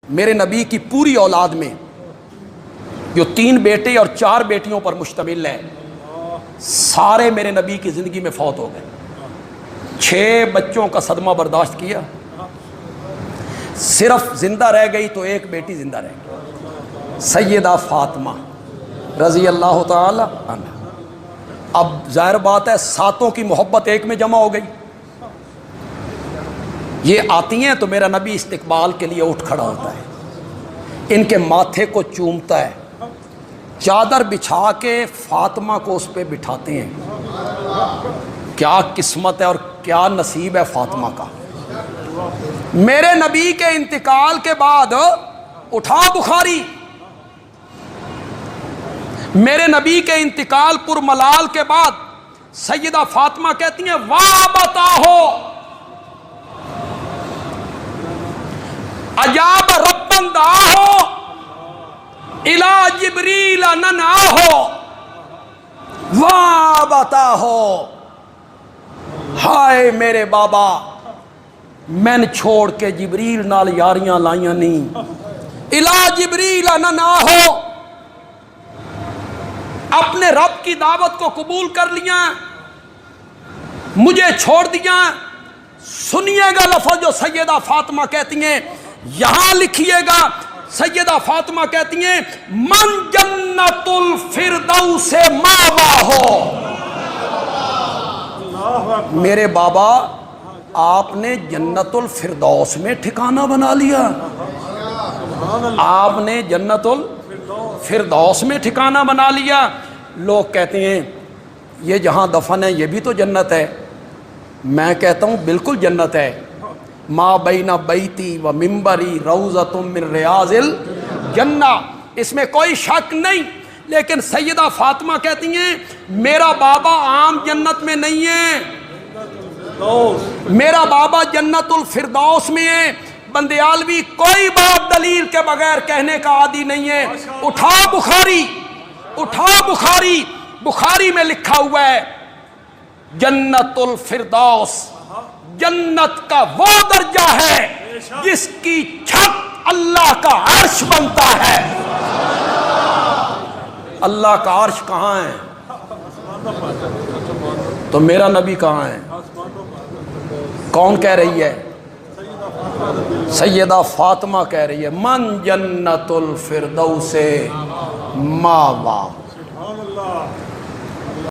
میرے نبی کی پوری اولاد میں جو 3 بیٹے اور 4 بیٹیوں پر مشتمل ہے، سارے میرے نبی کی زندگی میں فوت ہو گئے۔ 6 بچوں کا صدمہ برداشت کیا، صرف زندہ رہ گئی تو ایک بیٹی زندہ رہ گئی، سیدہ فاطمہ رضی اللہ تعالی عنہ۔ اب ظاہر بات ہے 7 کی محبت ایک میں جمع ہو گئی۔ یہ آتی ہیں تو میرا نبی استقبال کے لیے اٹھ کھڑا ہوتا ہے، ان کے ماتھے کو چومتا ہے، چادر بچھا کے فاطمہ کو اس پہ بٹھاتے ہیں۔ کیا قسمت ہے اور کیا نصیب ہے فاطمہ کا۔ میرے نبی کے انتقال کے بعد اٹھا بخاری، میرے نبی کے انتقال پر ملال کے بعد سیدہ فاطمہ کہتی ہیں واہ بتاہو عجاب ربن داہو الا جبریل نناہو، واہ بتاہو ہائے میرے بابا میں نے چھوڑ کے جبریل نال یاریاں لائیاں نہیں، الا جبریل نناہو اپنے رب کی دعوت کو قبول کر لیا، مجھے چھوڑ دیا۔ سنیے گا لفظ جو سیدہ فاطمہ کہتی ہیں، یہاں لکھیے گا، سیدہ فاطمہ کہتی ہیں من جنت الفردوس ماوا ہو۔ میرے بابا آپ نے جنت الفردوس میں ٹھکانہ بنا لیا، آپ نے جنت الفردوس میں ٹھکانہ بنا لیا۔ لوگ کہتے ہیں یہ جہاں دفن ہے یہ بھی تو جنت ہے، میں کہتا ہوں بالکل جنت ہے۔ ما بین بیتی و منبری روضۃ من ریاض الجنہ، اس میں کوئی شک نہیں۔ لیکن سیدہ فاطمہ کہتی ہیں میرا بابا عام جنت میں نہیں ہے، میرا بابا جنت الفردوس میں ہے۔ بندیالوی کوئی بات دلیل کے بغیر کہنے کا عادی نہیں ہے۔ اٹھا بخاری، اٹھا بخاری، بخاری میں لکھا ہوا ہے جنت الفردوس جنت کا وہ درجہ ہے جس کی چھت اللہ کا عرش بنتا ہے۔ اللہ کا عرش کہاں ہے تو میرا نبی کہاں ہے؟ کون کہہ رہی ہے؟ سیدہ فاطمہ کہہ رہی ہے من جنت الفردوس ماوا۔